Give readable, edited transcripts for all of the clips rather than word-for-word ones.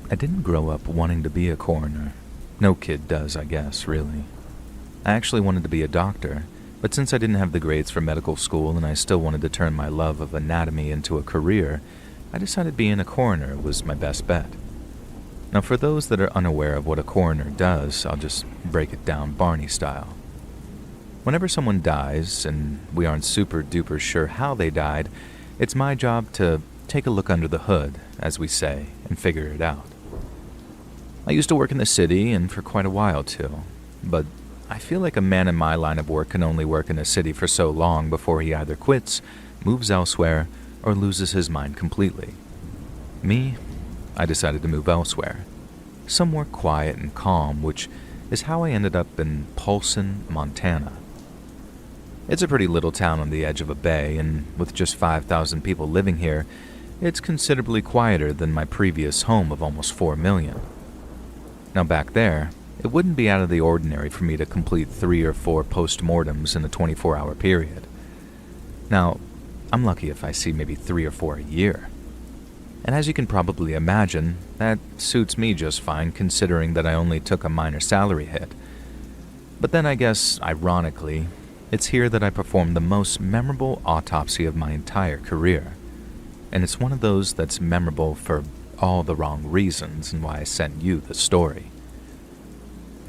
I didn't grow up wanting to be a coroner. No kid does, I guess, really. I actually wanted to be a doctor, but since I didn't have the grades for medical school and I still wanted to turn my love of anatomy into a career, I decided being a coroner was my best bet. Now, for those that are unaware of what a coroner does, I'll just break it down Barney style. Whenever someone dies, and we aren't super duper sure how they died, it's my job to take a look under the hood, as we say, and figure it out. I used to work in the city, and for quite a while too, but I feel like a man in my line of work can only work in a city for so long before he either quits, moves elsewhere, or loses his mind completely. Me, I decided to move elsewhere, somewhere quiet and calm, which is how I ended up in Polson, Montana. It's a pretty little town on the edge of a bay, and with just 5,000 people living here, it's considerably quieter than my previous home of almost 4 million. Now back there, it wouldn't be out of the ordinary for me to complete 3 or 4 post-mortems in a 24-hour period. Now, I'm lucky if I see maybe 3 or 4 a year. And as you can probably imagine, that suits me just fine considering that I only took a minor salary hit. But then I guess, ironically, it's here that I performed the most memorable autopsy of my entire career. And it's one of those that's memorable for all the wrong reasons and why I sent you the story.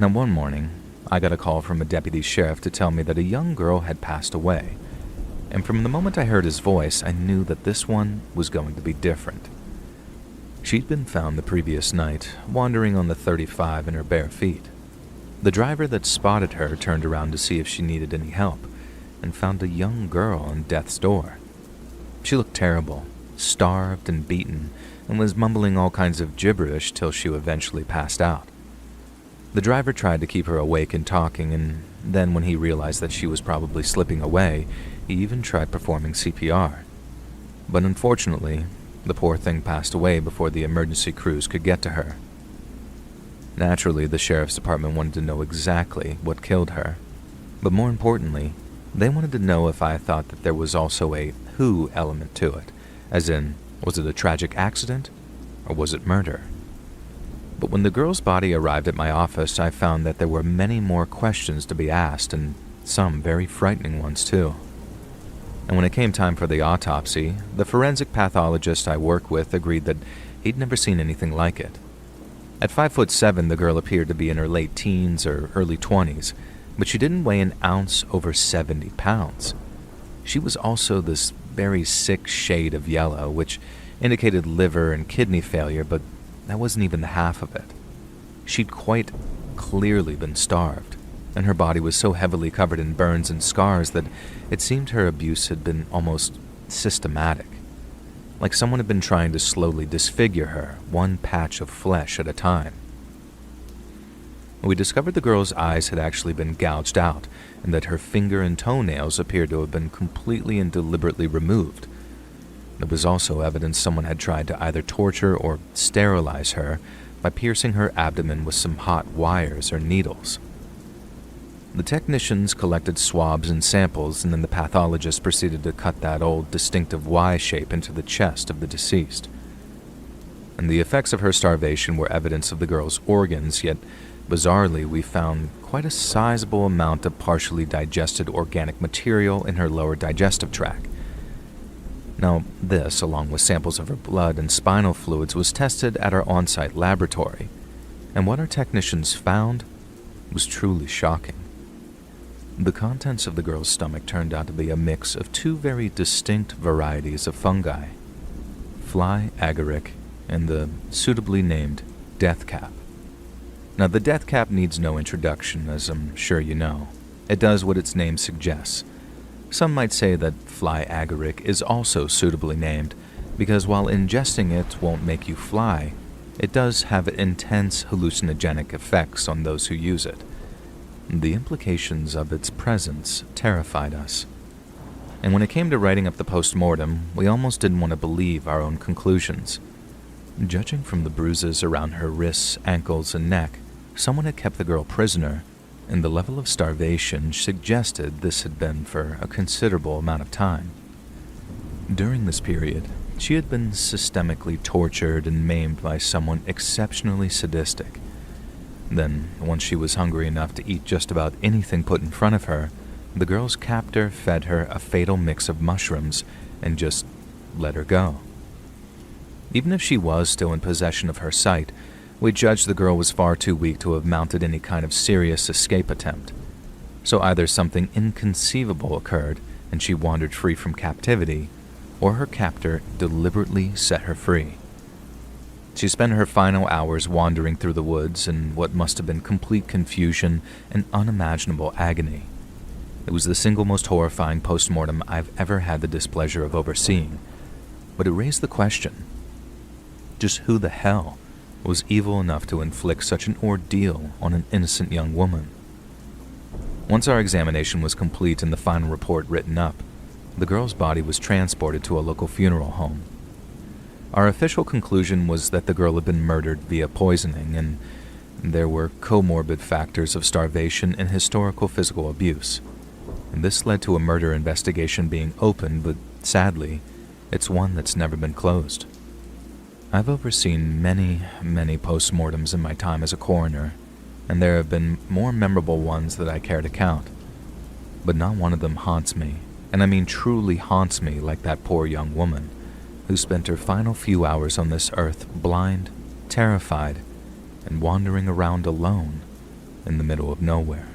Now one morning, I got a call from a deputy sheriff to tell me that a young girl had passed away. And from the moment I heard his voice, I knew that this one was going to be different. She'd been found the previous night, wandering on the 35 in her bare feet. The driver that spotted her turned around to see if she needed any help, and found a young girl on death's door. She looked terrible, starved and beaten, and was mumbling all kinds of gibberish till she eventually passed out. The driver tried to keep her awake and talking, and then when he realized that she was probably slipping away, he even tried performing CPR. But unfortunately, the poor thing passed away before the emergency crews could get to her. Naturally, the sheriff's department wanted to know exactly what killed her, but more importantly, they wanted to know if I thought that there was also a who element to it, as in, was it a tragic accident, or was it murder? But when the girl's body arrived at my office, I found that there were many more questions to be asked, and some very frightening ones too. And when it came time for the autopsy, the forensic pathologist I work with agreed that he'd never seen anything like it. At 5'7", the girl appeared to be in her late teens or early 20s, but she didn't weigh an ounce over 70 pounds. She was also this very sick shade of yellow, which indicated liver and kidney failure, but that wasn't even the half of it. She'd quite clearly been starved, and her body was so heavily covered in burns and scars that it seemed her abuse had been almost systematic. Like someone had been trying to slowly disfigure her, one patch of flesh at a time. We discovered the girl's eyes had actually been gouged out, and that her finger and toenails appeared to have been completely and deliberately removed. There was also evidence someone had tried to either torture or sterilize her by piercing her abdomen with some hot wires or needles. The technicians collected swabs and samples, and then the pathologist proceeded to cut that old distinctive Y shape into the chest of the deceased. And the effects of her starvation were evidence of the girl's organs, yet bizarrely we found quite a sizable amount of partially digested organic material in her lower digestive tract. Now, this, along with samples of her blood and spinal fluids, was tested at our on-site laboratory, and what our technicians found was truly shocking. The contents of the girl's stomach turned out to be a mix of 2 very distinct varieties of fungi, fly agaric and the suitably named death cap. Now, the death cap needs no introduction, as I'm sure you know. It does what its name suggests. Some might say that fly agaric is also suitably named, because while ingesting it won't make you fly, it does have intense hallucinogenic effects on those who use it. The implications of its presence terrified us. And when it came to writing up the post-mortem, we almost didn't want to believe our own conclusions. Judging from the bruises around her wrists, ankles, and neck, someone had kept the girl prisoner, and the level of starvation suggested this had been for a considerable amount of time. During this period, She had been systemically tortured and maimed by someone exceptionally sadistic. Then, once she was hungry enough to eat just about anything put in front of her, the girl's captor fed her a fatal mix of mushrooms and just let her go. Even if she was still in possession of her sight, we judged the girl was far too weak to have mounted any kind of serious escape attempt. So either something inconceivable occurred and she wandered free from captivity, or her captor deliberately set her free. She spent her final hours wandering through the woods in what must have been complete confusion and unimaginable agony. It was the single most horrifying postmortem I've ever had the displeasure of overseeing, but it raised the question, just who the hell was evil enough to inflict such an ordeal on an innocent young woman? Once our examination was complete and the final report written up, the girl's body was transported to a local funeral home. Our official conclusion was that the girl had been murdered via poisoning, and there were comorbid factors of starvation and historical physical abuse. And this led to a murder investigation being opened, but sadly, it's one that's never been closed. I've overseen many, many postmortems in my time as a coroner, and there have been more memorable ones that I care to count. But not one of them haunts me, and I mean truly haunts me like that poor young woman who spent her final few hours on this earth blind, terrified, and wandering around alone in the middle of nowhere.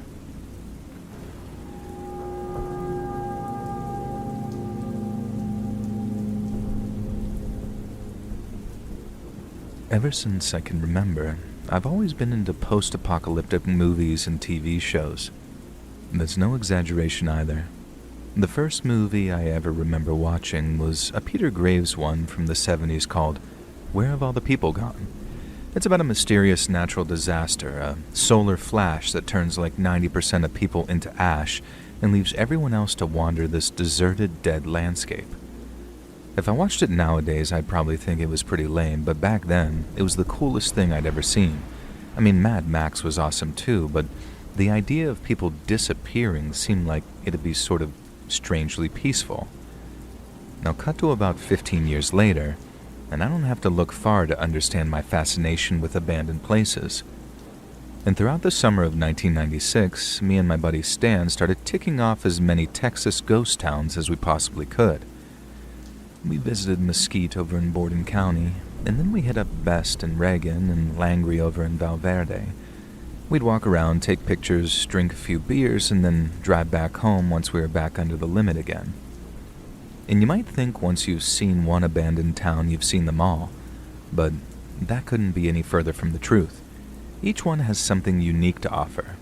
Ever since I can remember, I've always been into post-apocalyptic movies and TV shows. That's no exaggeration either. The first movie I ever remember watching was a Peter Graves one from the 70s called Where Have All the People Gone? It's about a mysterious natural disaster, a solar flash that turns like 90% of people into ash and leaves everyone else to wander this deserted, dead landscape. If I watched it nowadays, I'd probably think it was pretty lame, but back then, it was the coolest thing I'd ever seen. I mean, Mad Max was awesome too, but the idea of people disappearing seemed like it'd be sort of strangely peaceful. Now cut to about 15 years later, and I don't have to look far to understand my fascination with abandoned places. And throughout the summer of 1996, me and my buddy Stan started ticking off as many Texas ghost towns as we possibly could. We visited Mesquite over in Borden County, and then we hit up Best and Reagan and Langley over in Valverde. We'd walk around, take pictures, drink a few beers, and then drive back home once we were back under the limit again. And you might think once you've seen one abandoned town, you've seen them all, but that couldn't be any further from the truth. Each one has something unique to offer.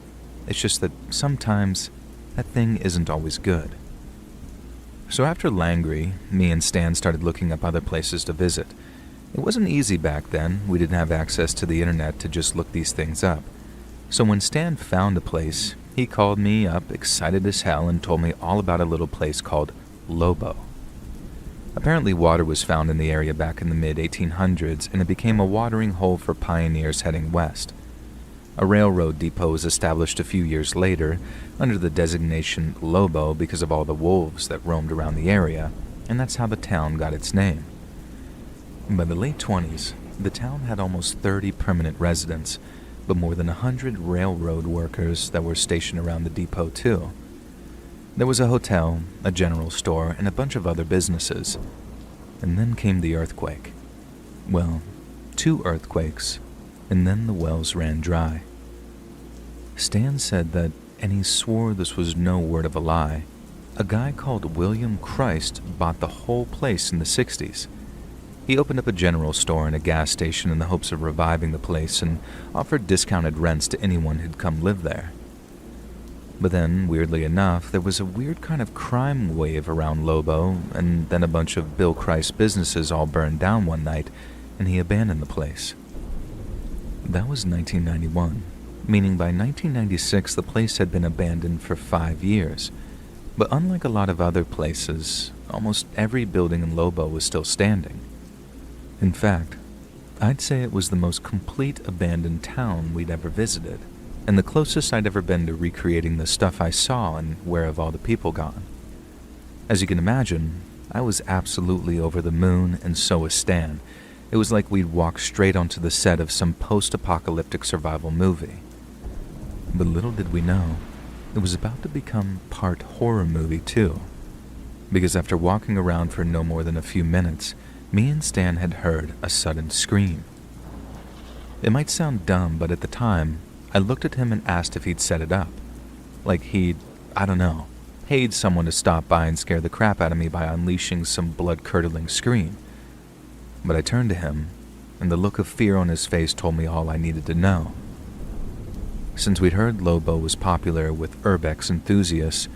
It's just that sometimes that thing isn't always good. So after Langley, me and Stan started looking up other places to visit. It wasn't easy back then. We didn't have access to the internet to just look these things up. So when Stan found a place, he called me up, excited as hell, and told me all about a little place called Lobo. Apparently water was found in the area back in the mid-1800s, and it became a watering hole for pioneers heading west. A railroad depot was established a few years later under the designation Lobo because of all the wolves that roamed around the area, and that's how the town got its name. By the late 20s, the town had almost 30 permanent residents, but more than 100 railroad workers that were stationed around the depot too. There was a hotel, a general store, and a bunch of other businesses. And then came the earthquake. Well, 2 earthquakes, and then the wells ran dry. Stan said that, and he swore this was no word of a lie, a guy called William Christ bought the whole place in the 60s. He opened up a general store and a gas station in the hopes of reviving the place and offered discounted rents to anyone who'd come live there. But then, weirdly enough, there was a weird kind of crime wave around Lobo, and then a bunch of Bill Christ's businesses all burned down one night, and he abandoned the place. That was 1991, meaning by 1996 the place had been abandoned for 5 years. But unlike a lot of other places, almost every building in Lobo was still standing. In fact, I'd say it was the most complete abandoned town we'd ever visited, and the closest I'd ever been to recreating the stuff I saw in Where Have All the People Gone. As you can imagine, I was absolutely over the moon, and so was Stan. It was like we'd walked straight onto the set of some post-apocalyptic survival movie. But little did we know, it was about to become part horror movie too. Because after walking around for no more than a few minutes, me and Stan had heard a sudden scream. It might sound dumb, but at the time, I looked at him and asked if he'd set it up. Like he'd, I don't know, paid someone to stop by and scare the crap out of me by unleashing some blood-curdling scream. But I turned to him, and the look of fear on his face told me all I needed to know. Since we'd heard Lobo was popular with urbex enthusiasts,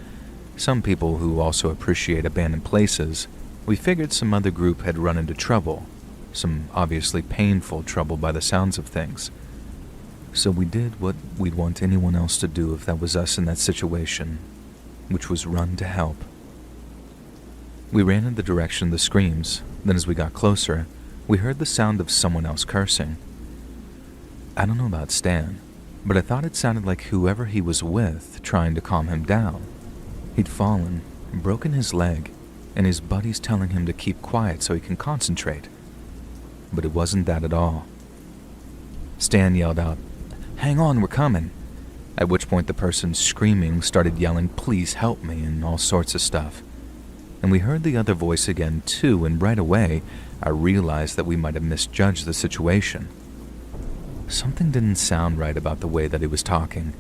some people who also appreciate abandoned places, we figured some other group had run into trouble, some obviously painful trouble by the sounds of things. So we did what we'd want anyone else to do if that was us in that situation, which was run to help. We ran in the direction of the screams, then as we got closer, we heard the sound of someone else cursing. I don't know about Stan, but I thought it sounded like whoever he was with trying to calm him down. He'd fallen, broken his leg, and his buddies telling him to keep quiet so he can concentrate. But it wasn't that at all. Stan yelled out, "Hang on, we're coming," at which point the person screaming started yelling, "Please help me," and all sorts of stuff. And we heard the other voice again too, and right away I realized that we might have misjudged the situation. Something didn't sound right about the way that he was talking,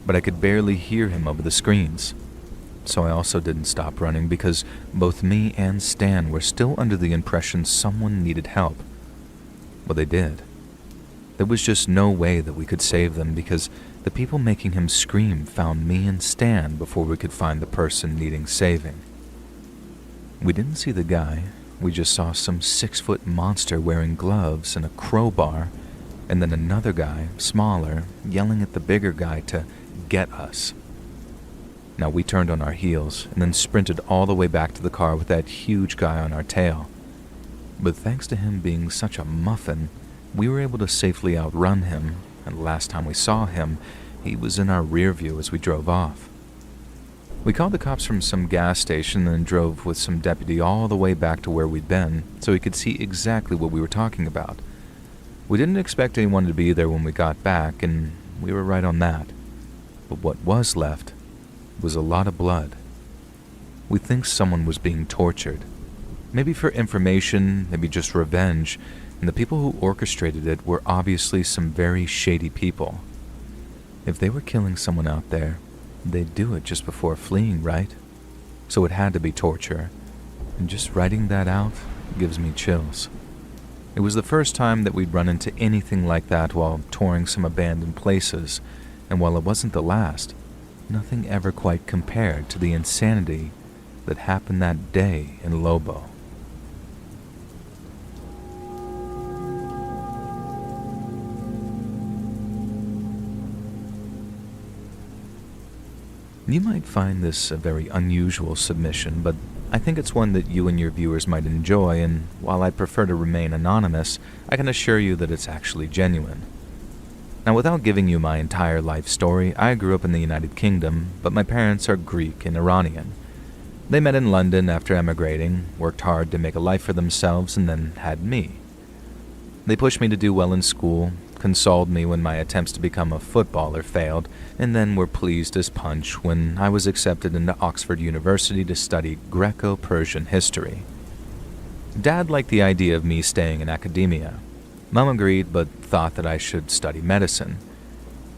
but I could barely hear him over the screens. So I also didn't stop running because both me and Stan were still under the impression someone needed help. Well, they did. There was just no way that we could save them because the people making him scream found me and Stan before we could find the person needing saving. We didn't see the guy, we just saw some 6-foot monster wearing gloves and a crowbar, and then another guy, smaller, yelling at the bigger guy to get us. Now we turned on our heels and then sprinted all the way back to the car with that huge guy on our tail. But thanks to him being such a muffin, we were able to safely outrun him, and last time we saw him, he was in our rear view as we drove off. We called the cops from some gas station and then drove with some deputy all the way back to where we'd been so he could see exactly what we were talking about. We didn't expect anyone to be there when we got back, and we were right on that. But what was left was a lot of blood. We think someone was being tortured. Maybe for information, maybe just revenge, and the people who orchestrated it were obviously some very shady people. If they were killing someone out there, they'd do it just before fleeing, right? So it had to be torture, and just writing that out gives me chills. It was the first time that we'd run into anything like that while touring some abandoned places, and while it wasn't the last, nothing ever quite compared to the insanity that happened that day in Lobo. You might find this a very unusual submission, but I think it's one that you and your viewers might enjoy, and while I prefer to remain anonymous, I can assure you that it's actually genuine. Now, without giving you my entire life story, I grew up in the United Kingdom, but my parents are Greek and Iranian. They met in London after emigrating, worked hard to make a life for themselves, and then had me. They pushed me to do well in school, consoled me when my attempts to become a footballer failed, and then were pleased as punch when I was accepted into Oxford University to study Greco-Persian history. Dad liked the idea of me staying in academia. Mom agreed, but thought that I should study medicine.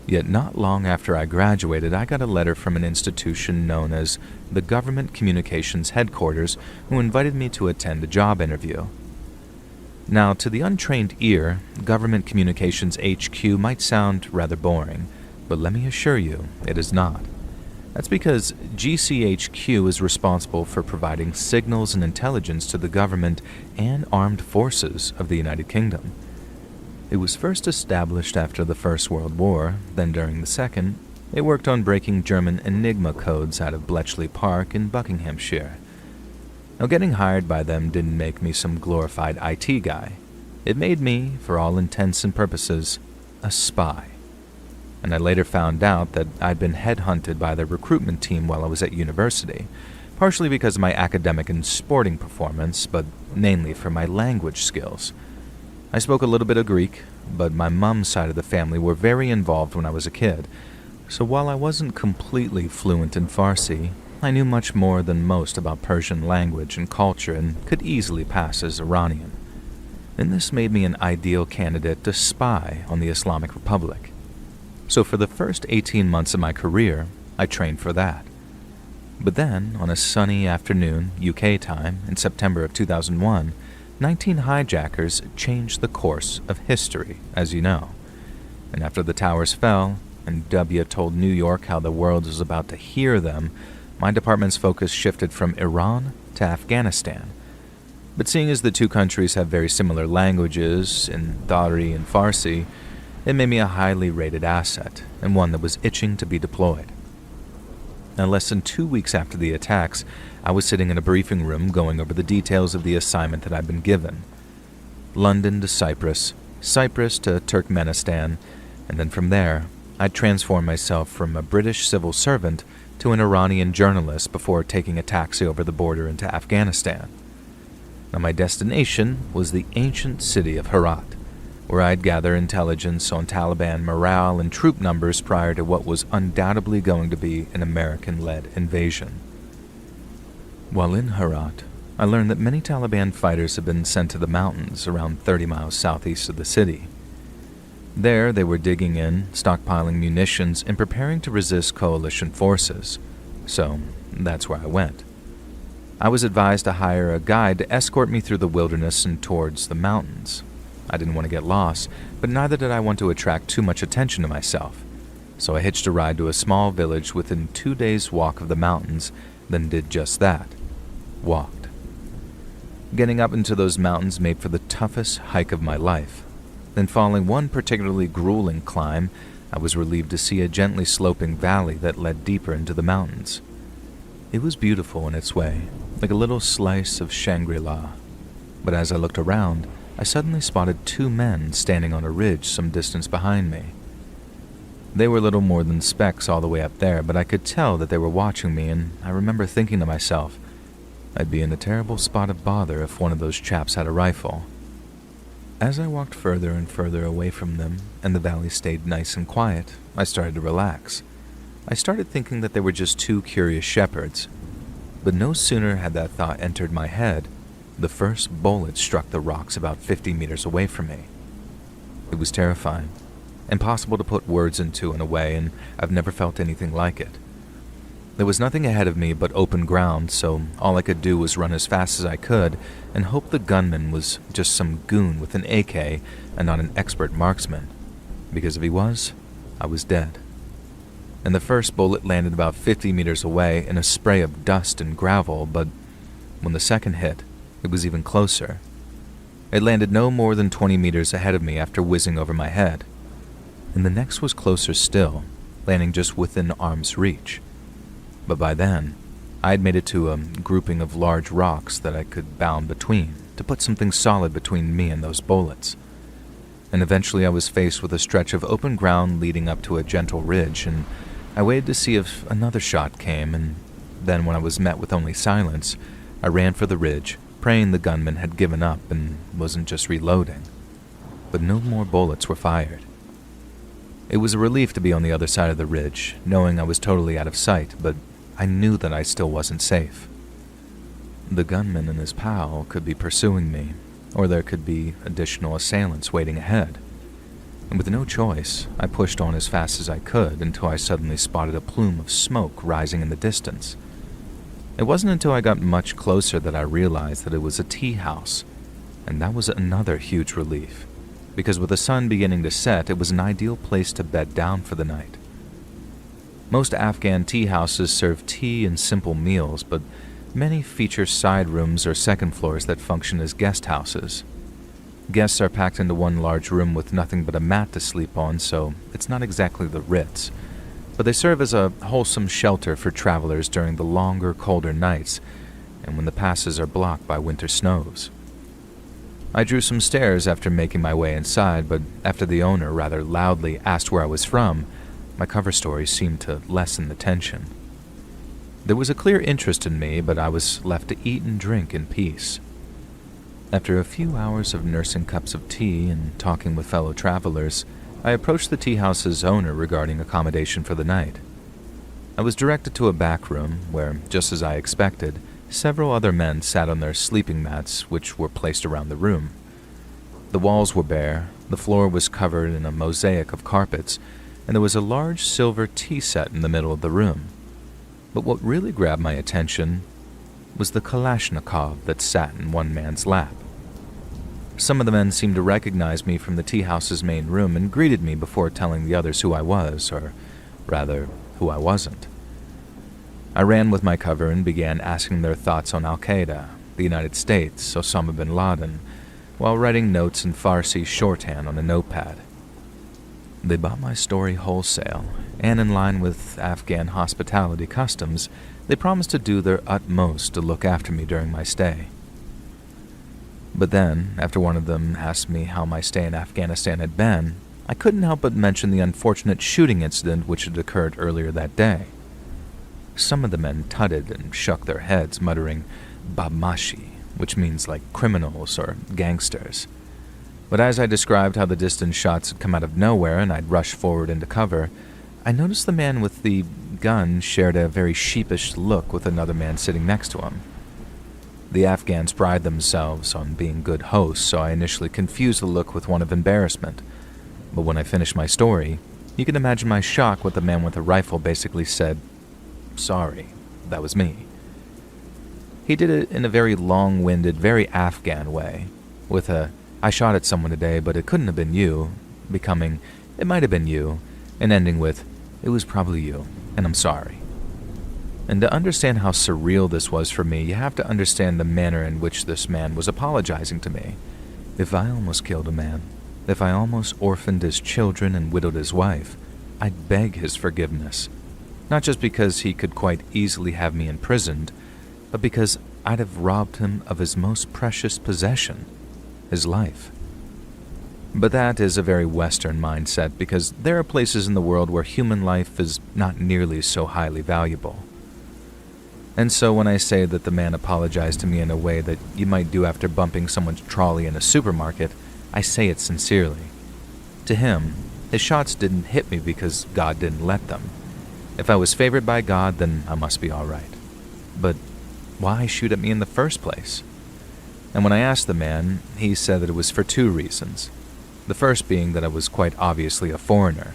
Yet not long after I graduated, I got a letter from an institution known as the Government Communications Headquarters, who invited me to attend a job interview. Now, to the untrained ear, Government Communications HQ might sound rather boring, but let me assure you, it is not. That's because GCHQ is responsible for providing signals and intelligence to the government and armed forces of the United Kingdom. It was first established after the First World War, then during the Second, it worked on breaking German Enigma codes out of Bletchley Park in Buckinghamshire. Now, getting hired by them didn't make me some glorified IT guy. It made me, for all intents and purposes, a spy. And I later found out that I'd been headhunted by their recruitment team while I was at university, partially because of my academic and sporting performance, but mainly for my language skills. I spoke a little bit of Greek, but my mom's side of the family were very involved when I was a kid, so while I wasn't completely fluent in Farsi, I knew much more than most about Persian language and culture and could easily pass as Iranian. And this made me an ideal candidate to spy on the Islamic Republic. So for the first 18 months of my career, I trained for that. But then, on a sunny afternoon, UK time, in September of 2001, 19 hijackers changed the course of history, as you know. And after the towers fell, and W told New York how the world was about to hear them, my department's focus shifted from Iran to Afghanistan. But seeing as the two countries have very similar languages, in Dari and Farsi, it made me a highly rated asset, and one that was itching to be deployed. Now, less than 2 weeks after the attacks, I was sitting in a briefing room going over the details of the assignment that I'd been given. London to Cyprus, Cyprus to Turkmenistan, and then from there, I'd transformed myself from a British civil servant to an Iranian journalist before taking a taxi over the border into Afghanistan. Now, my destination was the ancient city of Herat, where I'd gather intelligence on Taliban morale and troop numbers prior to what was undoubtedly going to be an American-led invasion. While in Herat, I learned that many Taliban fighters had been sent to the mountains around 30 miles southeast of the city. There, they were digging in, stockpiling munitions, and preparing to resist coalition forces. So, that's where I went. I was advised to hire a guide to escort me through the wilderness and towards the mountains. I didn't want to get lost, but neither did I want to attract too much attention to myself. So I hitched a ride to a small village within 2 days' walk of the mountains, then did just that. Walked. Getting up into those mountains made for the toughest hike of my life. Then following one particularly grueling climb, I was relieved to see a gently sloping valley that led deeper into the mountains. It was beautiful in its way, like a little slice of Shangri-La. But as I looked around, I suddenly spotted 2 men standing on a ridge some distance behind me. They were little more than specks all the way up there, but I could tell that they were watching me, and I remember thinking to myself, I'd be in a terrible spot of bother if one of those chaps had a rifle. As I walked further and further away from them, and the valley stayed nice and quiet, I started to relax. I started thinking that they were just 2 curious shepherds. But no sooner had that thought entered my head, the first bullet struck the rocks about 50 meters away from me. It was terrifying, impossible to put words into in a way, and I've never felt anything like it. There was nothing ahead of me but open ground, so all I could do was run as fast as I could and hope the gunman was just some goon with an AK and not an expert marksman, because if he was, I was dead. And the first bullet landed about 50 meters away in a spray of dust and gravel, but when the second hit, it was even closer. It landed no more than 20 meters ahead of me after whizzing over my head. And the next was closer still, landing just within arm's reach. But by then, I had made it to a grouping of large rocks that I could bound between to put something solid between me and those bullets. And eventually I was faced with a stretch of open ground leading up to a gentle ridge, and I waited to see if another shot came, and then when I was met with only silence, I ran for the ridge, praying the gunman had given up and wasn't just reloading. But no more bullets were fired. It was a relief to be on the other side of the ridge, knowing I was totally out of sight, but I knew that I still wasn't safe. The gunman and his pal could be pursuing me, or there could be additional assailants waiting ahead. And with no choice, I pushed on as fast as I could until I suddenly spotted a plume of smoke rising in the distance. It wasn't until I got much closer that I realized that it was a tea house, and that was another huge relief, because with the sun beginning to set, it was an ideal place to bed down for the night. Most Afghan tea houses serve tea and simple meals, but many feature side rooms or second floors that function as guest houses. Guests are packed into one large room with nothing but a mat to sleep on, so it's not exactly the Ritz, but they serve as a wholesome shelter for travelers during the longer, colder nights and when the passes are blocked by winter snows. I drew some stairs after making my way inside, but after the owner rather loudly asked where I was from, my cover story seemed to lessen the tension. There was a clear interest in me, but I was left to eat and drink in peace. After a few hours of nursing cups of tea and talking with fellow travelers, I approached the tea house's owner regarding accommodation for the night. I was directed to a back room where, just as I expected, several other men sat on their sleeping mats, which were placed around the room. The walls were bare, the floor was covered in a mosaic of carpets, and there was a large silver tea set in the middle of the room. But what really grabbed my attention was the Kalashnikov that sat in one man's lap. Some of the men seemed to recognize me from the tea house's main room and greeted me before telling the others who I was, or rather, who I wasn't. I ran with my cover and began asking their thoughts on Al-Qaeda, the United States, Osama bin Laden, while writing notes in Farsi shorthand on a notepad. They bought my story wholesale, and in line with Afghan hospitality customs, they promised to do their utmost to look after me during my stay. But then, after one of them asked me how my stay in Afghanistan had been, I couldn't help but mention the unfortunate shooting incident which had occurred earlier that day. Some of the men tutted and shook their heads, muttering "Badmashi," which means like criminals or gangsters. But as I described how the distant shots had come out of nowhere and I'd rushed forward into cover, I noticed the man with the gun shared a very sheepish look with another man sitting next to him. The Afghans pride themselves on being good hosts, so I initially confused the look with one of embarrassment. But when I finished my story, you can imagine my shock when the man with the rifle basically said, "Sorry, that was me." He did it in a very long-winded, very Afghan way, with a "I shot at someone today, but it couldn't have been you," becoming "It might have been you," and ending with "It was probably you, and I'm sorry." And to understand how surreal this was for me, you have to understand the manner in which this man was apologizing to me. If I almost killed a man, if I almost orphaned his children and widowed his wife, I'd beg his forgiveness. Not just because he could quite easily have me imprisoned, but because I'd have robbed him of his most precious possession, his life. But that is a very Western mindset, because there are places in the world where human life is not nearly so highly valuable. And so when I say that the man apologized to me in a way that you might do after bumping someone's trolley in a supermarket, I say it sincerely. To him, his shots didn't hit me because God didn't let them. If I was favored by God, then I must be all right. But why shoot at me in the first place? And when I asked the man, he said that it was for two reasons. The first being that I was quite obviously a foreigner.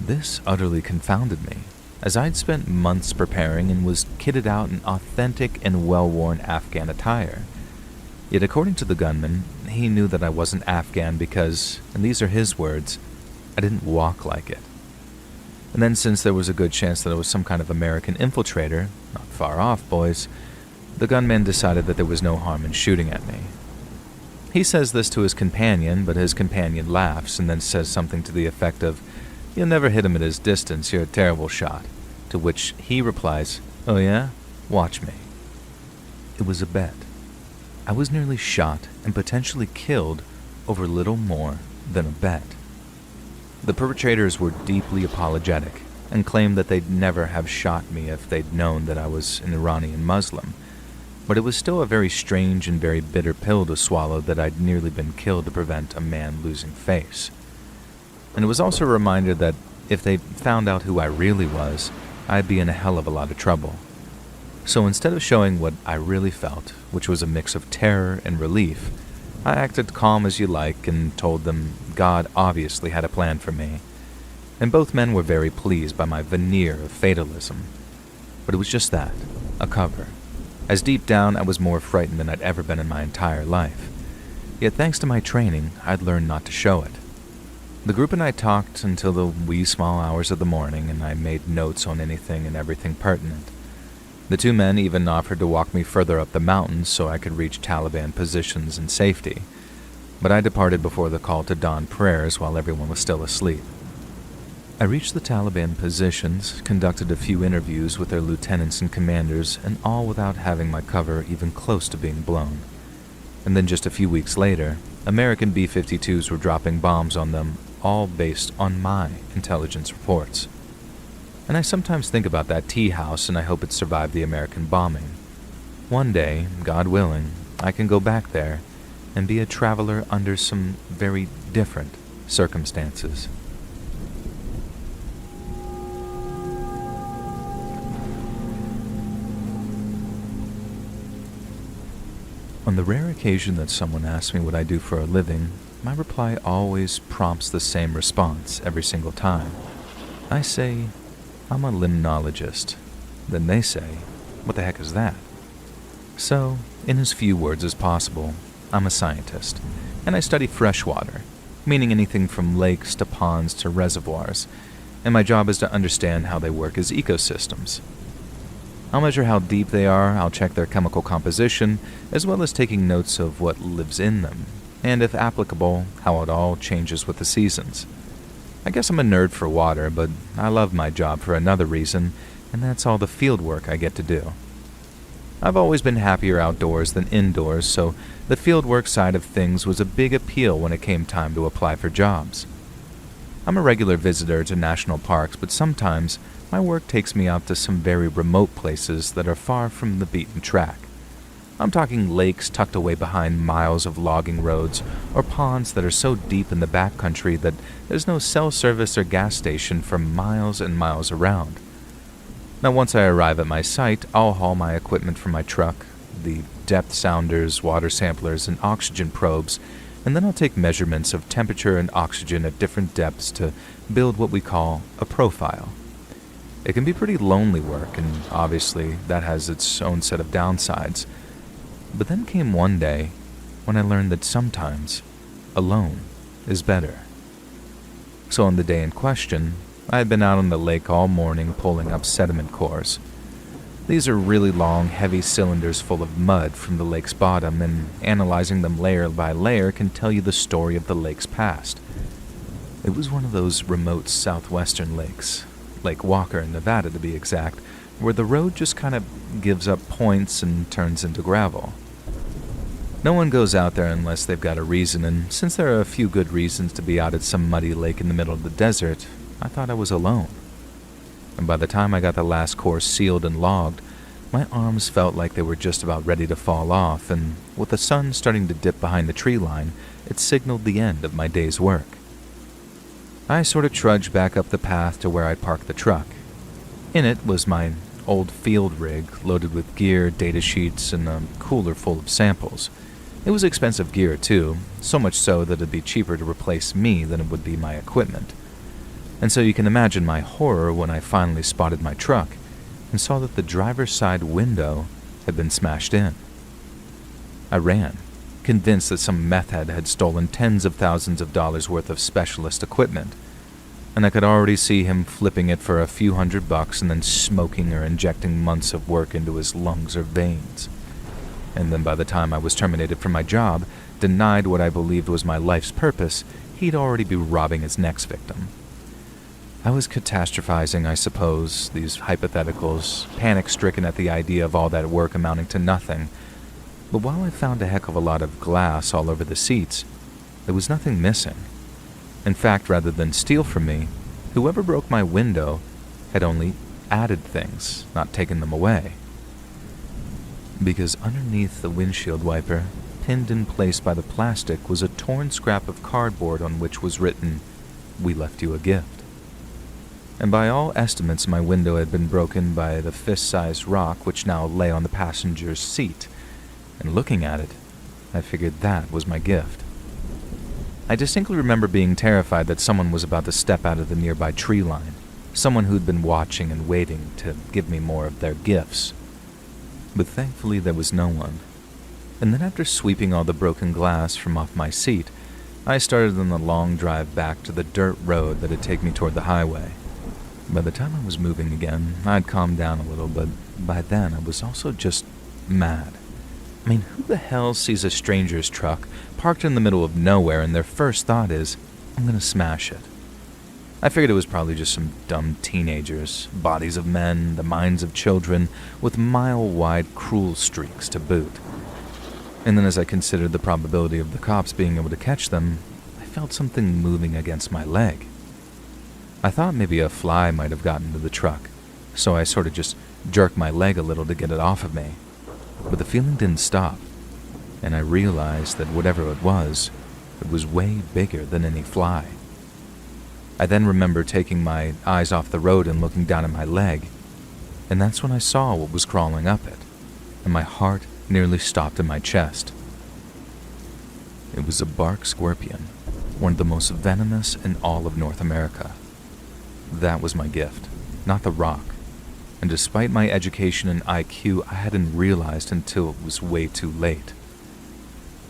This utterly confounded me, as I'd spent months preparing and was kitted out in authentic and well-worn Afghan attire. Yet according to the gunman, he knew that I wasn't Afghan because, and these are his words, I didn't walk like it. And then since there was a good chance that I was some kind of American infiltrator, not far off, boys, the gunman decided that there was no harm in shooting at me. He says this to his companion, but his companion laughs and then says something to the effect of, "You'll never hit him at his distance, you're a terrible shot," to which he replies, "Oh yeah? Watch me." It was a bet. I was nearly shot and potentially killed over little more than a bet. The perpetrators were deeply apologetic and claimed that they'd never have shot me if they'd known that I was an Iranian Muslim, but it was still a very strange and very bitter pill to swallow that I'd nearly been killed to prevent a man losing face. And it was also a reminder that if they found out who I really was, I'd be in a hell of a lot of trouble. So instead of showing what I really felt, which was a mix of terror and relief, I acted calm as you like and told them God obviously had a plan for me. And both men were very pleased by my veneer of fatalism. But it was just that, a cover, as deep down I was more frightened than I'd ever been in my entire life. Yet thanks to my training, I'd learned not to show it. The group and I talked until the wee small hours of the morning, and I made notes on anything and everything pertinent. The two men even offered to walk me further up the mountains so I could reach Taliban positions in safety, but I departed before the call to dawn prayers while everyone was still asleep. I reached the Taliban positions, conducted a few interviews with their lieutenants and commanders, and all without having my cover even close to being blown. And then just a few weeks later, American B-52s were dropping bombs on them, all based on my intelligence reports. and I sometimes think about that tea house and I hope it survived the American bombing. One day, God willing, I can go back there and be a traveler under some very different circumstances. On the rare occasion that someone asks me what I do for a living, my reply always prompts the same response every single time. I say, I'm a limnologist. Then they say, what the heck is that? So, in as few words as possible, I'm a scientist, and I study freshwater, meaning anything from lakes to ponds to reservoirs, and my job is to understand how they work as ecosystems. I'll measure how deep they are, I'll check their chemical composition, as well as taking notes of what lives in them, and if applicable, how it all changes with the seasons. I guess I'm a nerd for water, but I love my job for another reason, and that's all the field work I get to do. I've always been happier outdoors than indoors, so the fieldwork side of things was a big appeal when it came time to apply for jobs. I'm a regular visitor to national parks, but sometimes my work takes me out to some very remote places that are far from the beaten track. I'm talking lakes tucked away behind miles of logging roads, or ponds that are so deep in the backcountry that there's no cell service or gas station for miles and miles around. Now, once I arrive at my site, I'll haul my equipment from my truck, the depth sounders, water samplers, and oxygen probes, and then I'll take measurements of temperature and oxygen at different depths to build what we call a profile. It can be pretty lonely work, and obviously that has its own set of downsides. But then came one day when I learned that sometimes alone is better. So on the day in question, I had been out on the lake all morning pulling up sediment cores. These are really long, heavy cylinders full of mud from the lake's bottom, and analyzing them layer by layer can tell you the story of the lake's past. It was one of those remote southwestern lakes, Lake Walker in Nevada to be exact, where the road just kind of gives up points and turns into gravel. No one goes out there unless they've got a reason, and since there are a few good reasons to be out at some muddy lake in the middle of the desert, I thought I was alone. And by the time I got the last course sealed and logged, my arms felt like they were just about ready to fall off, and with the sun starting to dip behind the tree line, it signaled the end of my day's work. I sort of trudged back up the path to where I'd parked the truck. In it was my old field rig, loaded with gear, data sheets, and a cooler full of samples. It was expensive gear, too, so much so that it'd be cheaper to replace me than it would be my equipment. And so you can imagine my horror when I finally spotted my truck and saw that the driver's side window had been smashed in. I ran, convinced that some meth head had stolen tens of thousands of dollars worth of specialist equipment, and I could already see him flipping it for a few $100 and then smoking or injecting months of work into his lungs or veins. And then by the time I was terminated from my job, denied what I believed was my life's purpose, he'd already be robbing his next victim. I was catastrophizing, I suppose, these hypotheticals, panic-stricken at the idea of all that work amounting to nothing. But while I found a heck of a lot of glass all over the seats, there was nothing missing. In fact, rather than steal from me, whoever broke my window had only added things, not taken them away. Because underneath the windshield wiper, pinned in place by the plastic, was a torn scrap of cardboard on which was written, "We left you a gift." And by all estimates, my window had been broken by the fist-sized rock which now lay on the passenger's seat, and looking at it, I figured that was my gift. I distinctly remember being terrified that someone was about to step out of the nearby tree line, someone who'd been watching and waiting to give me more of their gifts. But thankfully there was no one. And then after sweeping all the broken glass from off my seat, I started on the long drive back to the dirt road that'd take me toward the highway. By the time I was moving again, I'd calmed down a little, but by then I was also just mad. I mean, who the hell sees a stranger's truck parked in the middle of nowhere and their first thought is, I'm gonna smash it? I figured it was probably just some dumb teenagers, bodies of men, the minds of children, with mile-wide cruel streaks to boot. And then as I considered the probability of the cops being able to catch them, I felt something moving against my leg. I thought maybe a fly might have gotten into the truck, so I sort of just jerked my leg a little to get it off of me. But the feeling didn't stop, and I realized that whatever it was way bigger than any fly. I then remember taking my eyes off the road and looking down at my leg, and that's when I saw what was crawling up it, and my heart nearly stopped in my chest. It was a bark scorpion, one of the most venomous in all of North America. That was my gift, not the rock. And despite my education and IQ, I hadn't realized until it was way too late.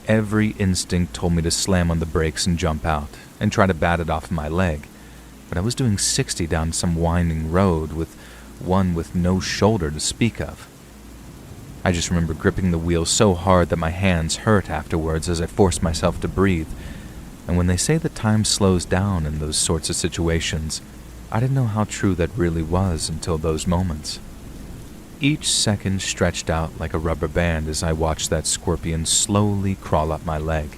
Every instinct told me to slam on the brakes and jump out, and try to bat it off my leg, but I was doing 60 down some winding road with one with no shoulder to speak of. I just remember gripping the wheel so hard that my hands hurt afterwards as I forced myself to breathe, and when they say that time slows down in those sorts of situations, I didn't know how true that really was until those moments. Each second stretched out like a rubber band as I watched that scorpion slowly crawl up my leg,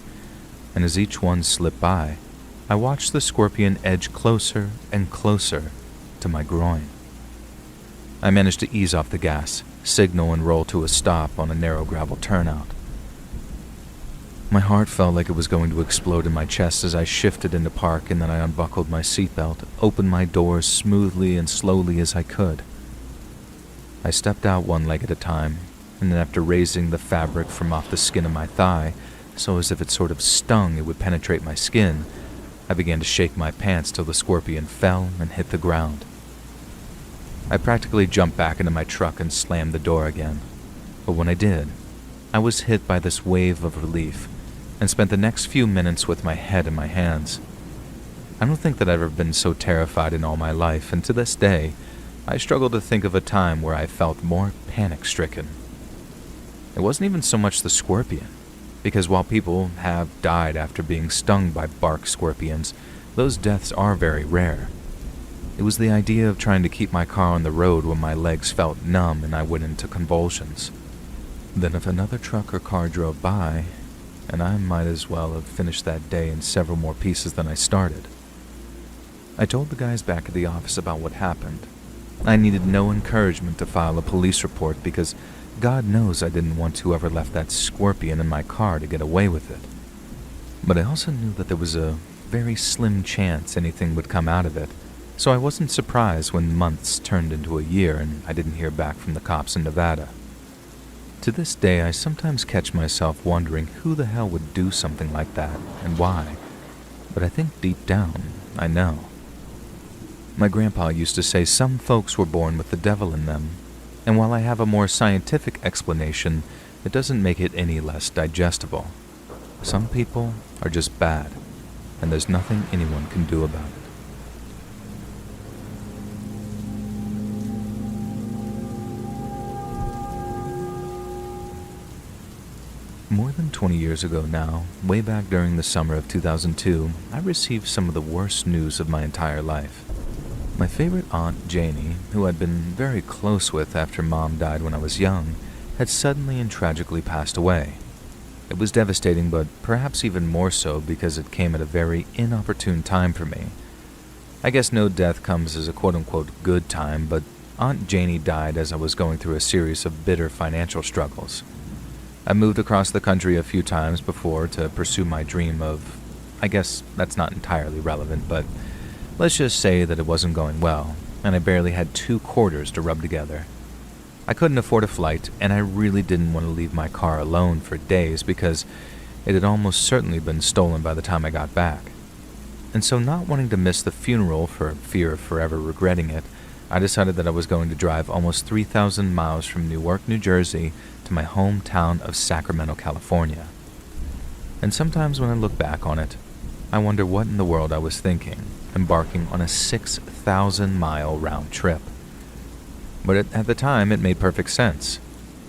and as each one slipped by, I watched the scorpion edge closer and closer to my groin. I managed to ease off the gas, signal and roll to a stop on a narrow gravel turnout. My heart felt like it was going to explode in my chest as I shifted into park, and then I unbuckled my seatbelt, opened my doors smoothly and slowly as I could. I stepped out one leg at a time, and then after raising the fabric from off the skin of my thigh, so as if it sort of stung it would penetrate my skin, I began to shake my pants till the scorpion fell and hit the ground. I practically jumped back into my truck and slammed the door again, but when I did, I was hit by this wave of relief, and spent the next few minutes with my head in my hands. I don't think that I've ever been so terrified in all my life, and to this day, I struggle to think of a time where I felt more panic-stricken. It wasn't even so much the scorpion, because while people have died after being stung by bark scorpions, those deaths are very rare. It was the idea of trying to keep my car on the road when my legs felt numb and I went into convulsions. Then if another truck or car drove by, and I might as well have finished that day in several more pieces than I started. I told the guys back at the office about what happened. I needed no encouragement to file a police report because God knows I didn't want whoever left that scorpion in my car to get away with it. But I also knew that there was a very slim chance anything would come out of it, so I wasn't surprised when months turned into a year and I didn't hear back from the cops in Nevada. To this day, I sometimes catch myself wondering who the hell would do something like that and why, but I think deep down, I know. My grandpa used to say some folks were born with the devil in them, and while I have a more scientific explanation, it doesn't make it any less digestible. Some people are just bad, and there's nothing anyone can do about it. More than 20 years ago now, way back during the summer of 2002, I received some of the worst news of my entire life. My favorite aunt, Janie, who I'd been very close with after Mom died when I was young, had suddenly and tragically passed away. It was devastating, but perhaps even more so because it came at a very inopportune time for me. I guess no death comes as a quote-unquote good time, but Aunt Janie died as I was going through a series of bitter financial struggles. I moved across the country a few times before to pursue my dream of, I guess that's not entirely relevant, but let's just say that it wasn't going well, and I barely had 2 quarters to rub together. I couldn't afford a flight, and I really didn't want to leave my car alone for days because it had almost certainly been stolen by the time I got back. And so, not wanting to miss the funeral for fear of forever regretting it, I decided that I was going to drive almost 3,000 miles from Newark, New Jersey to my hometown of Sacramento, California. And sometimes when I look back on it, I wonder what in the world I was thinking, embarking on a 6,000-mile round trip. But at the time, it made perfect sense.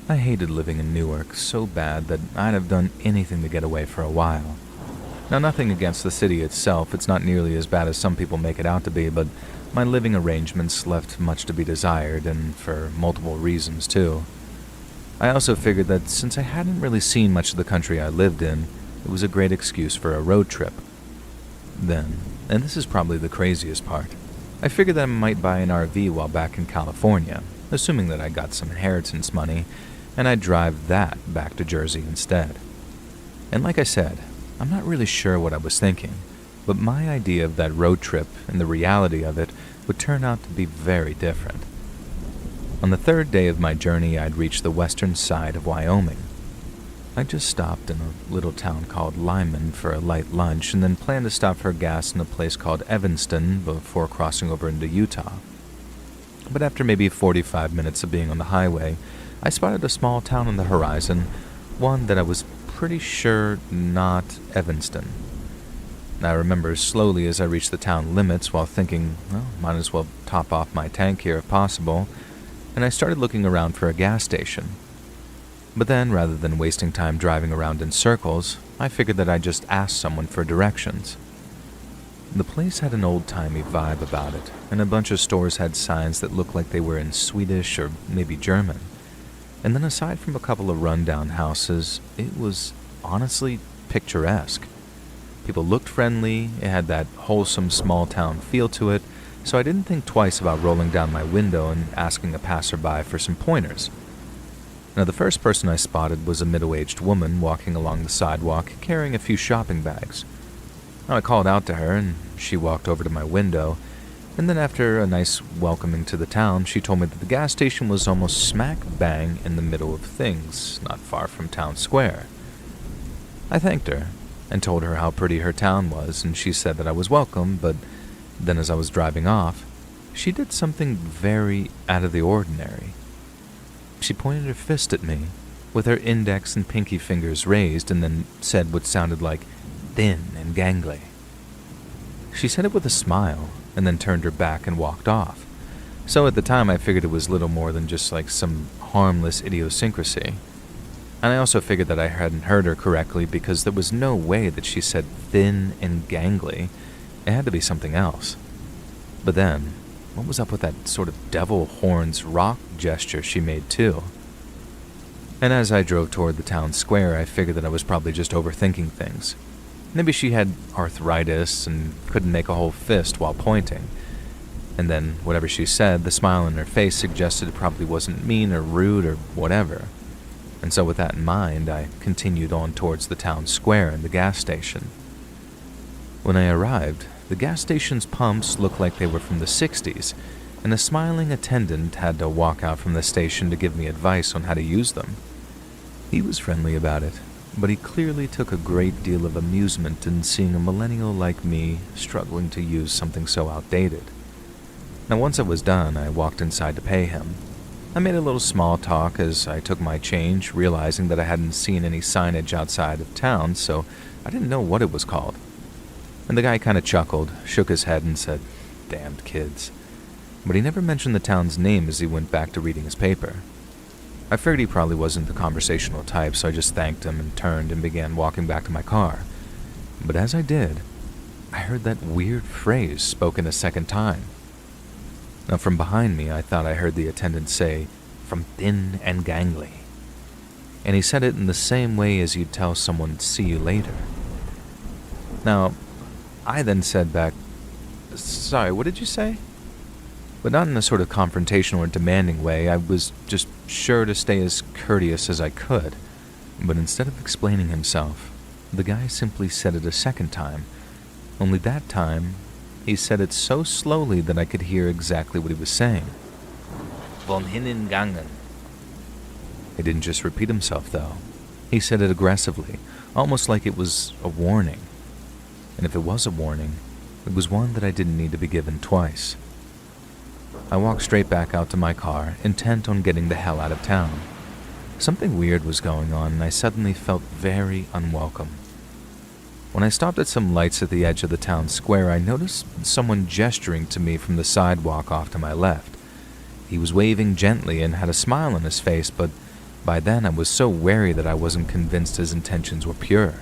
I hated living in Newark so bad that I'd have done anything to get away for a while. Now, nothing against the city itself, it's not nearly as bad as some people make it out to be, but my living arrangements left much to be desired, and for multiple reasons, too. I also figured that since I hadn't really seen much of the country I lived in, it was a great excuse for a road trip. Then, and this is probably the craziest part, I figured that I might buy an RV while back in California, assuming that I got some inheritance money, and I'd drive that back to Jersey instead. And like I said, I'm not really sure what I was thinking, but my idea of that road trip and the reality of it would turn out to be very different. On the third day of my journey, I'd reached the western side of Wyoming. I just stopped in a little town called Lyman for a light lunch and then planned to stop for gas in a place called Evanston before crossing over into Utah. But after maybe 45 minutes of being on the highway, I spotted a small town on the horizon, one that I was pretty sure not Evanston. I remember slowly as I reached the town limits while thinking, well, might as well top off my tank here if possible, and I started looking around for a gas station. But then, rather than wasting time driving around in circles, I figured that I'd just ask someone for directions. The place had an old-timey vibe about it, and a bunch of stores had signs that looked like they were in Swedish or maybe German. And then aside from a couple of rundown houses, it was honestly picturesque. People looked friendly, it had that wholesome small-town feel to it, so I didn't think twice about rolling down my window and asking a passerby for some pointers. Now, the first person I spotted was a middle-aged woman walking along the sidewalk carrying a few shopping bags. Now, I called out to her, and she walked over to my window, and then after a nice welcoming to the town, she told me that the gas station was almost smack bang in the middle of things, not far from town square. I thanked her and told her how pretty her town was, and she said that I was welcome, but then as I was driving off, she did something very out of the ordinary. She pointed her fist at me, with her index and pinky fingers raised, and then said what sounded like thin and gangly. She said it with a smile, and then turned her back and walked off. So at the time I figured it was little more than just like some harmless idiosyncrasy. And I also figured that I hadn't heard her correctly because there was no way that she said thin and gangly. It had to be something else. But then, what was up with that sort of devil horns rock gesture she made too? And as I drove toward the town square, I figured that I was probably just overthinking things. Maybe she had arthritis and couldn't make a whole fist while pointing. And then, whatever she said, the smile on her face suggested it probably wasn't mean or rude or whatever. And so with that in mind, I continued on towards the town square and the gas station. When I arrived, the gas station's pumps looked like they were from the 60s, and a smiling attendant had to walk out from the station to give me advice on how to use them. He was friendly about it, but he clearly took a great deal of amusement in seeing a millennial like me struggling to use something so outdated. Now, once I was done, I walked inside to pay him. I made a little small talk as I took my change, realizing that I hadn't seen any signage outside of town, so I didn't know what it was called. And the guy kind of chuckled, shook his head, and said, "Damned kids." But he never mentioned the town's name as he went back to reading his paper. I figured he probably wasn't the conversational type, so I just thanked him and turned and began walking back to my car. But as I did, I heard that weird phrase spoken a second time. Now, from behind me, I thought I heard the attendant say, "From thin and gangly." And he said it in the same way as you'd tell someone, "See you later." Now, I then said back, "Sorry, what did you say?" But not in a sort of confrontational or demanding way. I was just sure to stay as courteous as I could. But instead of explaining himself, the guy simply said it a second time. Only that time, he said it so slowly that I could hear exactly what he was saying. "Von hinnen gangen." He didn't just repeat himself, though. He said it aggressively, almost like it was a warning. And if it was a warning, it was one that I didn't need to be given twice. I walked straight back out to my car, intent on getting the hell out of town. Something weird was going on, and I suddenly felt very unwelcome. When I stopped at some lights at the edge of the town square, I noticed someone gesturing to me from the sidewalk off to my left. He was waving gently and had a smile on his face, but by then I was so wary that I wasn't convinced his intentions were pure.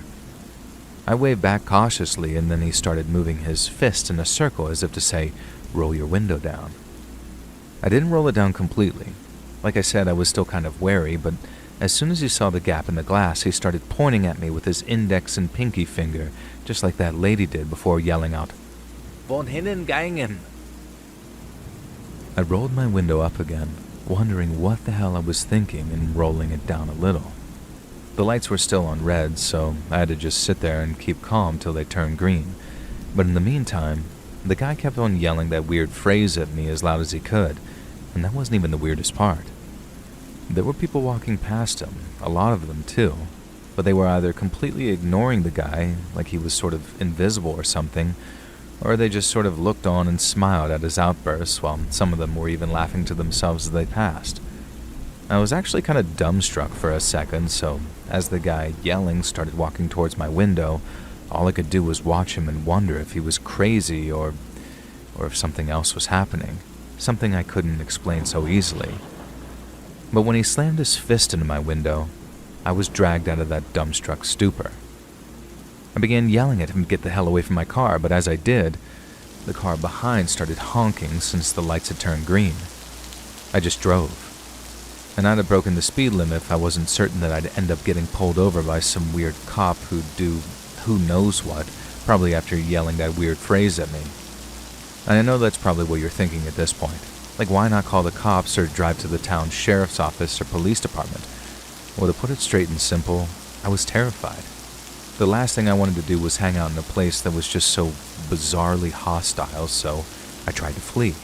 I waved back cautiously, and then he started moving his fist in a circle as if to say, "Roll your window down." I didn't roll it down completely. Like I said, I was still kind of wary, but as soon as he saw the gap in the glass, he started pointing at me with his index and pinky finger, just like that lady did before yelling out, "Von hinnen gangen." I rolled my window up again, wondering what the hell I was thinking and rolling it down a little. The lights were still on red, so I had to just sit there and keep calm till they turned green. But in the meantime, the guy kept on yelling that weird phrase at me as loud as he could, and that wasn't even the weirdest part. There were people walking past him, a lot of them too, but they were either completely ignoring the guy, like he was sort of invisible or something, or they just sort of looked on and smiled at his outbursts, while some of them were even laughing to themselves as they passed. I was actually kind of dumbstruck for a second, so as the guy yelling started walking towards my window, all I could do was watch him and wonder if he was crazy or if something else was happening, something I couldn't explain so easily. But when he slammed his fist into my window, I was dragged out of that dumbstruck stupor. I began yelling at him to get the hell away from my car, but as I did, the car behind started honking since the lights had turned green. I just drove. And I'd have broken the speed limit if I wasn't certain that I'd end up getting pulled over by some weird cop who'd do who knows what, probably after yelling that weird phrase at me. And I know that's probably what you're thinking at this point. Like, why not call the cops or drive to the town sheriff's office or police department? Well, to put it straight and simple, I was terrified. The last thing I wanted to do was hang out in a place that was just so bizarrely hostile, so I tried to flee.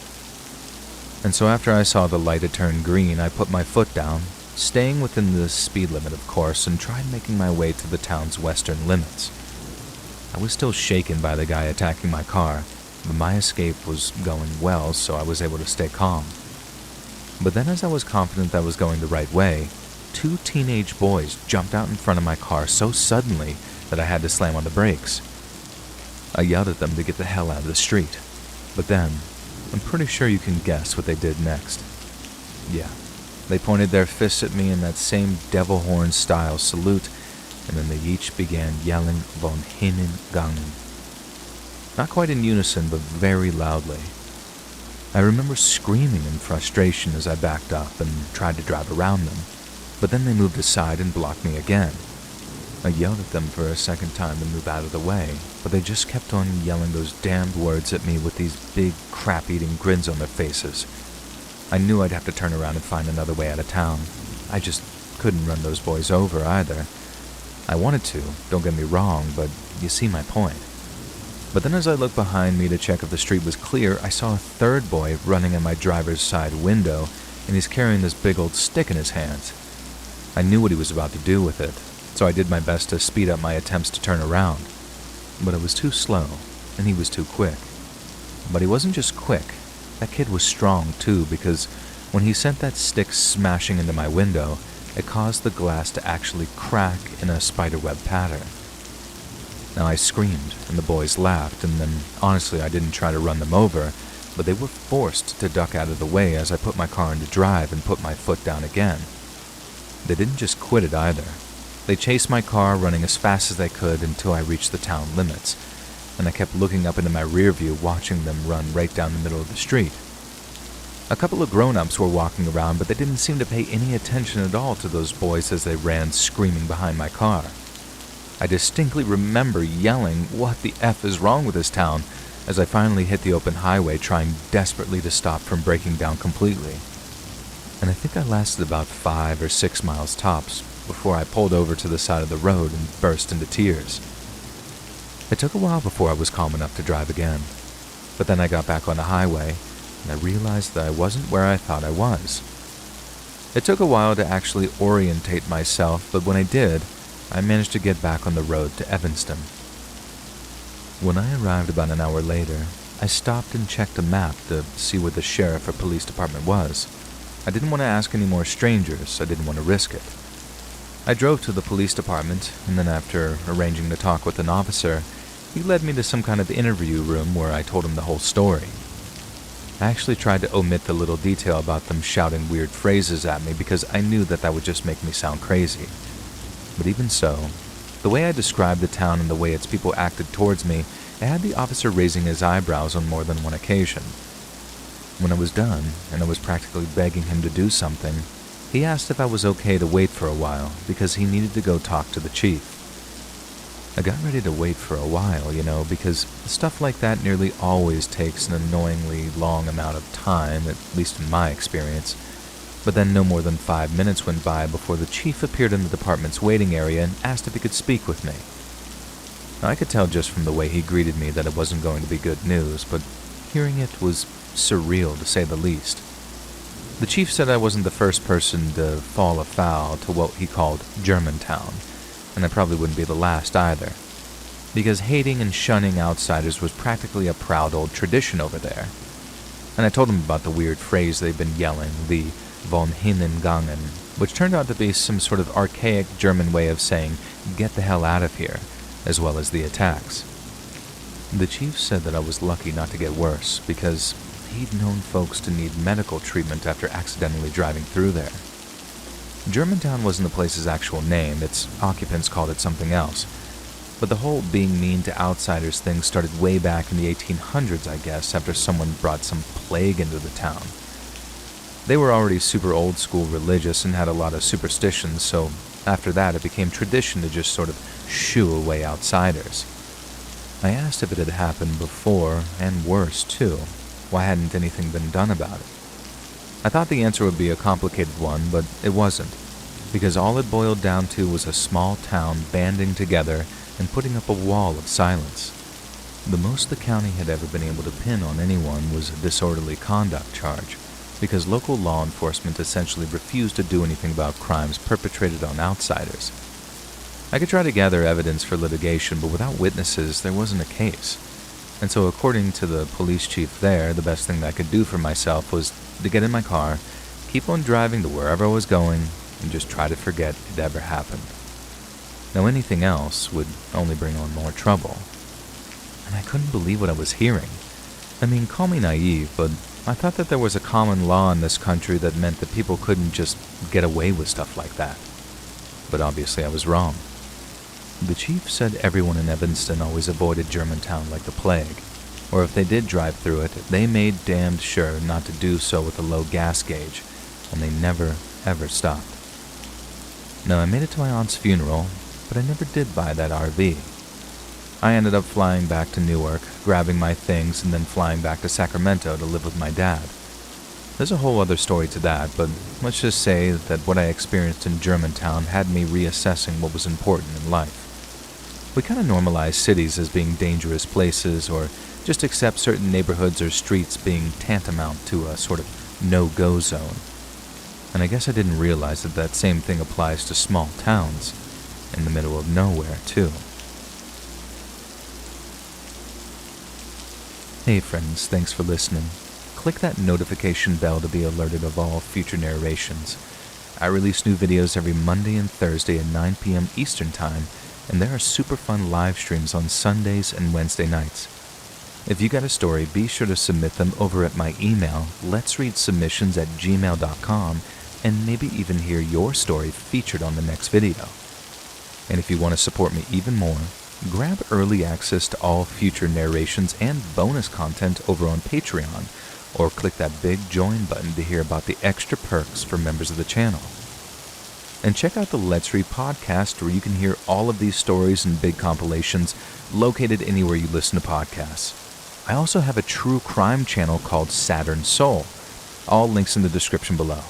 And so after I saw the light had turned green, I put my foot down, staying within the speed limit, of course, and tried making my way to the town's western limits. I was still shaken by the guy attacking my car, but my escape was going well, so I was able to stay calm. But then as I was confident that I was going the right way, 2 teenage boys jumped out in front of my car so suddenly that I had to slam on the brakes. I yelled at them to get the hell out of the street, but then, I'm pretty sure you can guess what they did next. Yeah, they pointed their fists at me in that same devil horn style salute, and then they each began yelling von hinten gangen. Not quite in unison, but very loudly. I remember screaming in frustration as I backed up and tried to drive around them, but then they moved aside and blocked me again. I yelled at them for a second time to move out of the way, but they just kept on yelling those damned words at me with these big crap-eating grins on their faces. I knew I'd have to turn around and find another way out of town. I just couldn't run those boys over either. I wanted to, don't get me wrong, but you see my point. But then as I looked behind me to check if the street was clear, I saw a third boy running in my driver's side window, and he's carrying this big old stick in his hands. I knew what he was about to do with it, so I did my best to speed up my attempts to turn around. But it was too slow, and he was too quick. But he wasn't just quick. That kid was strong too, because when he sent that stick smashing into my window, it caused the glass to actually crack in a spiderweb pattern. Now I screamed, and the boys laughed, and then honestly I didn't try to run them over, but they were forced to duck out of the way as I put my car into drive and put my foot down again. They didn't just quit it either. They chased my car, running as fast as they could until I reached the town limits, and I kept looking up into my rear view, watching them run right down the middle of the street. A couple of grown-ups were walking around, but they didn't seem to pay any attention at all to those boys as they ran screaming behind my car. I distinctly remember yelling, "What the F is wrong with this town?" as I finally hit the open highway, trying desperately to stop from breaking down completely. And I think I lasted about 5 or 6 miles tops before I pulled over to the side of the road and burst into tears. It took a while before I was calm enough to drive again, but then I got back on the highway, and I realized that I wasn't where I thought I was. It took a while to actually orientate myself, but when I did, I managed to get back on the road to Evanston. When I arrived about an hour later, I stopped and checked a map to see where the sheriff or police department was. I didn't want to ask any more strangers, I didn't want to risk it. I drove to the police department, and then after arranging to talk with an officer, he led me to some kind of interview room where I told him the whole story. I actually tried to omit the little detail about them shouting weird phrases at me because I knew that would just make me sound crazy. But even so, the way I described the town and the way its people acted towards me, it had the officer raising his eyebrows on more than one occasion. When I was done, and I was practically begging him to do something, he asked if I was okay to wait for a while because he needed to go talk to the chief. I got ready to wait for a while, because stuff like that nearly always takes an annoyingly long amount of time, at least in my experience. But then no more than 5 minutes went by before the chief appeared in the department's waiting area and asked if he could speak with me. Now, I could tell just from the way he greeted me that it wasn't going to be good news, but hearing it was surreal to say the least. The chief said I wasn't the first person to fall afoul to what he called Germantown, and I probably wouldn't be the last either, because hating and shunning outsiders was practically a proud old tradition over there. And I told him about the weird phrase they'd been yelling, the von Hinnengangen, which turned out to be some sort of archaic German way of saying, get the hell out of here, as well as the attacks. The chief said that I was lucky not to get worse, because he'd known folks to need medical treatment after accidentally driving through there. Germantown wasn't the place's actual name, its occupants called it something else, but the whole being mean to outsiders thing started way back in the 1800s, I guess, after someone brought some plague into the town. They were already super old school religious and had a lot of superstitions, so after that it became tradition to just sort of shoo away outsiders. I asked if it had happened before, and worse too. Why hadn't anything been done about it? I thought the answer would be a complicated one, but it wasn't, because all it boiled down to was a small town banding together and putting up a wall of silence. The most the county had ever been able to pin on anyone was a disorderly conduct charge, because local law enforcement essentially refused to do anything about crimes perpetrated on outsiders. I could try to gather evidence for litigation, but without witnesses, there wasn't a case. And so according to the police chief there, the best thing that I could do for myself was to get in my car, keep on driving to wherever I was going, and just try to forget it ever happened. Now anything else would only bring on more trouble. And I couldn't believe what I was hearing. I mean, call me naive, but I thought that there was a common law in this country that meant that people couldn't just get away with stuff like that. But obviously I was wrong. The chief said everyone in Evanston always avoided Germantown like the plague, or if they did drive through it, they made damned sure not to do so with a low gas gauge, and they never, ever stopped. Now, I made it to my aunt's funeral, but I never did buy that RV. I ended up flying back to Newark, grabbing my things, and then flying back to Sacramento to live with my dad. There's a whole other story to that, but let's just say that what I experienced in Germantown had me reassessing what was important in life. We kind of normalize cities as being dangerous places, or just accept certain neighborhoods or streets being tantamount to a sort of no-go zone. And I guess I didn't realize that that same thing applies to small towns, in the middle of nowhere, too. Hey friends, thanks for listening. Click that notification bell to be alerted of all future narrations. I release new videos every Monday and Thursday at 9 p.m. Eastern Time, and there are super fun live streams on Sundays and Wednesday nights. If you got a story, be sure to submit them over at my email, letsreadsubmissions@gmail.com, and maybe even hear your story featured on the next video. And if you want to support me even more, grab early access to all future narrations and bonus content over on Patreon, or click that big join button to hear about the extra perks for members of the channel. And check out the Let's Read podcast, where you can hear all of these stories and big compilations located anywhere you listen to podcasts. I also have a true crime channel called Saturn Soul. All links in the description below.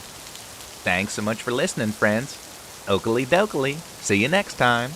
Thanks so much for listening, friends. Oakley dokley. See you next time.